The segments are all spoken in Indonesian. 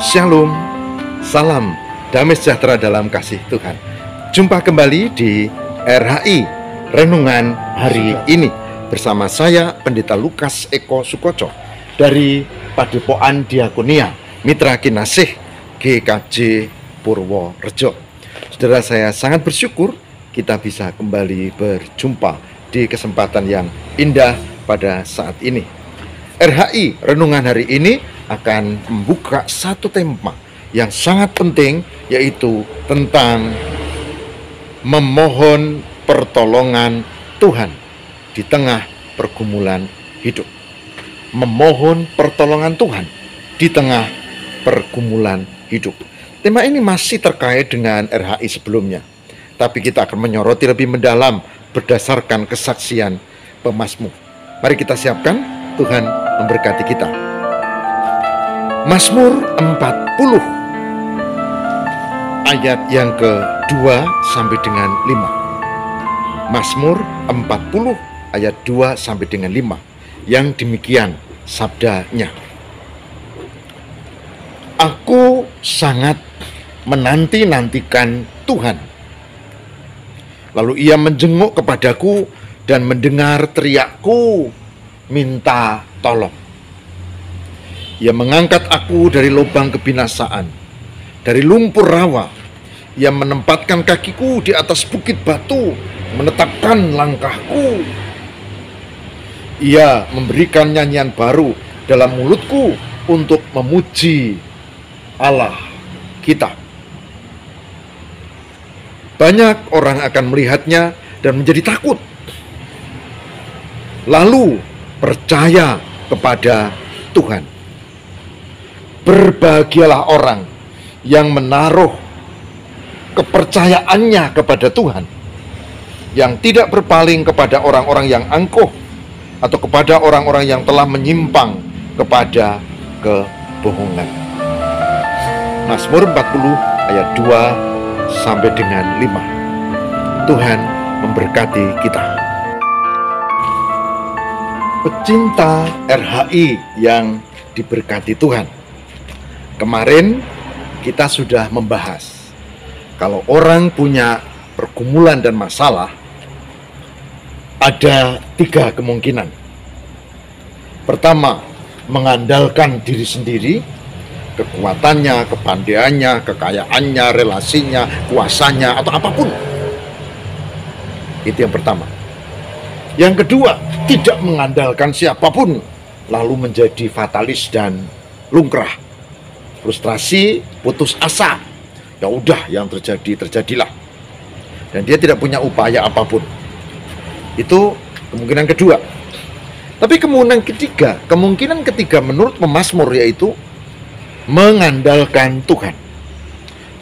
Shalom, salam damai sejahtera dalam kasih Tuhan. Jumpa kembali di RHI Renungan hari ini bersama saya Pendeta Lukas Eko Sukoco dari Padepokan Diakonia Mitra Kinasih GKJ Purworejo. Saudara, saya sangat bersyukur kita bisa kembali berjumpa di kesempatan yang indah pada saat ini. RHI Renungan hari ini akan membuka satu tema yang sangat penting, yaitu tentang memohon pertolongan Tuhan di tengah pergumulan hidup. Memohon pertolongan Tuhan di tengah pergumulan hidup. Tema ini masih terkait dengan RHI sebelumnya, tapi kita akan menyoroti lebih mendalam berdasarkan kesaksian pemazmur. Mari kita siapkan, Tuhan memberkati kita. Mazmur 40 ayat yang ke-2 sampai dengan 5. Mazmur 40 ayat 2 sampai dengan 5. Yang demikian sabdanya. Aku sangat menanti-nantikan Tuhan. Lalu ia menjenguk kepadaku dan mendengar teriakku minta tolong. Ia mengangkat aku dari lubang kebinasaan, dari lumpur rawa. Ia menempatkan kakiku di atas bukit batu, menetapkan langkahku. Ia memberikan nyanyian baru dalam mulutku untuk memuji Allah kita. Banyak orang akan melihatnya dan menjadi takut, lalu percaya kepada Tuhan. Berbahagialah orang yang menaruh kepercayaannya kepada Tuhan, yang tidak berpaling kepada orang-orang yang angkuh atau kepada orang-orang yang telah menyimpang kepada kebohongan. Mazmur 40 ayat 2 sampai dengan 5. Tuhan memberkati kita. Pecinta RHI yang diberkati Tuhan, kemarin kita sudah membahas kalau orang punya pergumulan dan masalah, ada 3 kemungkinan. Pertama, mengandalkan diri sendiri, kekuatannya, kepandaiannya, kekayaannya, relasinya, kuasanya, atau apapun. Itu yang pertama. Yang kedua, tidak mengandalkan siapapun, lalu menjadi fatalis dan lungkrah, frustrasi, putus asa. Ya udah, yang terjadi terjadilah, dan dia tidak punya upaya apapun. Itu kemungkinan kedua. Tapi kemungkinan ketiga menurut pemazmur yaitu mengandalkan Tuhan.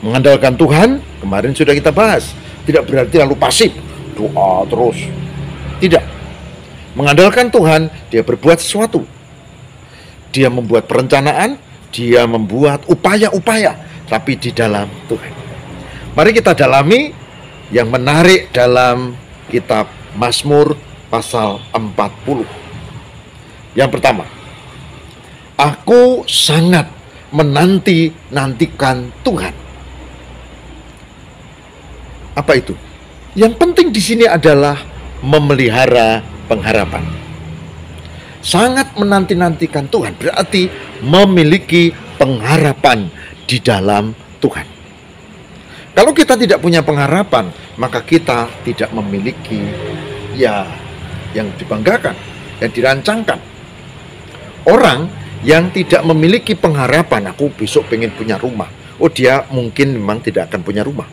Mengandalkan Tuhan, kemarin sudah kita bahas, tidak berarti lalu pasif, doa terus. Tidak. Mengandalkan Tuhan, dia berbuat sesuatu. Dia membuat perencanaan, dia membuat upaya-upaya, tapi di dalam Tuhan. Mari kita dalami yang menarik dalam kitab Mazmur pasal 40. Yang pertama, aku sangat menanti-nantikan Tuhan. Apa itu? Yang penting di sini adalah memelihara pengharapan. Sangat menanti-nantikan Tuhan berarti memiliki pengharapan di dalam Tuhan. Kalau kita tidak punya pengharapan, maka kita tidak memiliki yang dibanggakan, yang dirancangkan. Orang yang tidak memiliki pengharapan, aku besok pengen punya rumah, oh dia mungkin memang tidak akan punya rumah,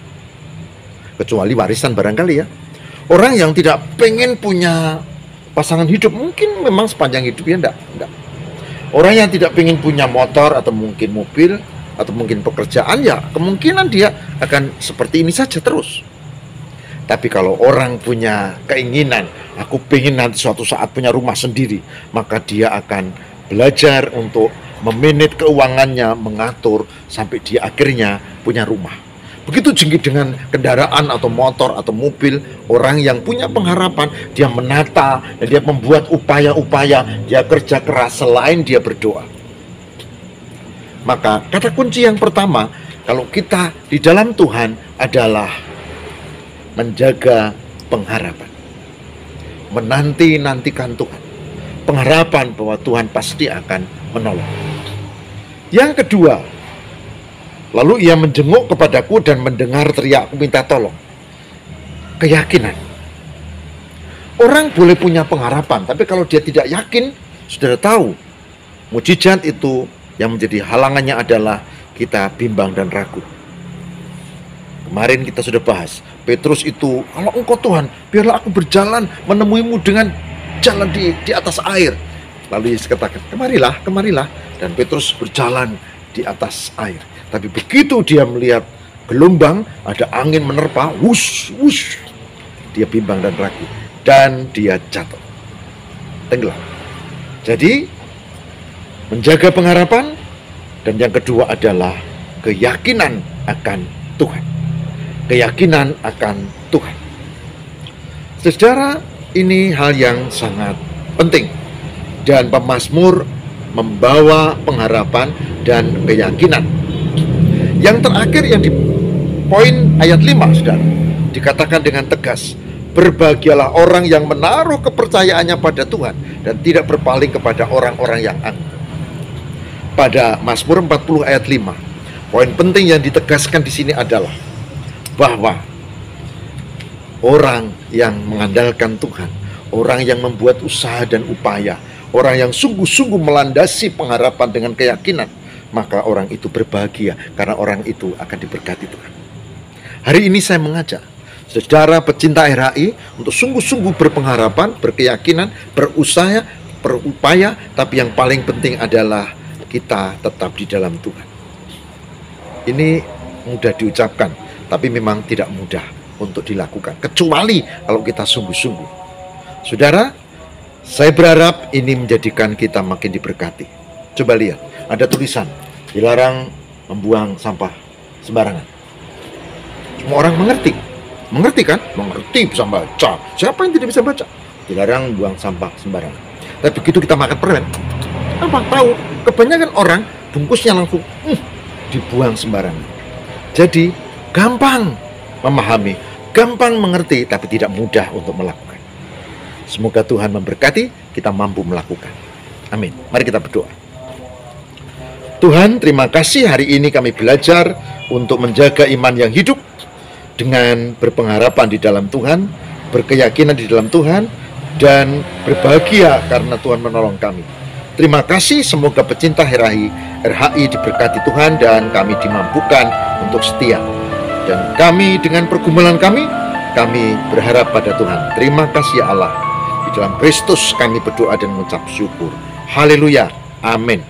kecuali warisan barangkali ya. Orang yang tidak pengen punya pasangan hidup, mungkin memang sepanjang hidupnya enggak. Orang yang tidak pengen punya motor atau mungkin mobil atau mungkin pekerjaan, ya kemungkinan dia akan seperti ini saja terus. Tapi kalau orang punya keinginan, aku pengen nanti suatu saat punya rumah sendiri, maka dia akan belajar untuk memanage keuangannya, mengatur sampai dia akhirnya punya rumah. Begitu juga dengan kendaraan atau motor atau mobil. Orang yang punya pengharapan, dia menata dan dia membuat upaya-upaya, dia kerja keras selain dia berdoa. Maka kata kunci yang pertama, kalau kita di dalam Tuhan adalah menjaga pengharapan. Menanti-nantikan Tuhan. Pengharapan bahwa Tuhan pasti akan menolong. Yang kedua, lalu ia menjenguk kepadaku dan mendengar teriakku minta tolong. Keyakinan. Orang boleh punya pengharapan, tapi kalau dia tidak yakin, sudah tahu, mujizat itu yang menjadi halangannya adalah kita bimbang dan ragu. Kemarin kita sudah bahas, Petrus itu, kalau engkau Tuhan, biarlah aku berjalan menemuimu dengan jalan di atas air. Lalu Yesus katakan, kemarilah. Dan Petrus berjalan di atas air. Tapi begitu dia melihat gelombang, ada angin menerpa, wush, wush, dia bimbang dan ragu. Dan dia jatuh, tenggelam. Jadi, menjaga pengharapan, dan yang kedua adalah keyakinan akan Tuhan. Keyakinan akan Tuhan. Saudara, ini hal yang sangat penting. Dan pemazmur membawa pengharapan dan keyakinan. Yang terakhir yang di poin ayat 5, saudara, dikatakan dengan tegas, berbahagialah orang yang menaruh kepercayaannya pada Tuhan dan tidak berpaling kepada orang-orang yang angkuh. Pada Mazmur 40 ayat 5, poin penting yang ditegaskan di sini adalah bahwa orang yang mengandalkan Tuhan, orang yang membuat usaha dan upaya, orang yang sungguh-sungguh melandasi pengharapan dengan keyakinan, maka orang itu berbahagia karena orang itu akan diberkati Tuhan. Hari ini saya mengajak saudara pecinta RHI untuk sungguh-sungguh berpengharapan, berkeyakinan, berusaha, berupaya, tapi yang paling penting adalah kita tetap di dalam Tuhan. Ini mudah diucapkan, tapi memang tidak mudah untuk dilakukan, kecuali kalau kita sungguh-sungguh. Saudara, saya berharap ini menjadikan kita makin diberkati. Coba lihat, ada tulisan, dilarang membuang sampah sembarangan. Semua orang mengerti kan? Mengerti, bisa baca. Siapa yang tidak bisa baca? Dilarang buang sampah sembarangan. Tapi begitu kita makan permen, apa tahu, kebanyakan orang bungkusnya langsung dibuang sembarangan. Jadi gampang memahami, gampang mengerti, tapi tidak mudah untuk melakukan. Semoga Tuhan memberkati, kita mampu melakukan. Amin. Mari kita berdoa. Tuhan, terima kasih hari ini kami belajar untuk menjaga iman yang hidup dengan berpengharapan di dalam Tuhan, berkeyakinan di dalam Tuhan, dan berbahagia karena Tuhan menolong kami. Terima kasih, semoga pecinta RHI diberkati Tuhan dan kami dimampukan untuk setia. Dan kami dengan pergumulan kami berharap pada Tuhan. Terima kasih ya Allah. Di dalam Kristus kami berdoa dan mengucap syukur. Haleluya. Amin.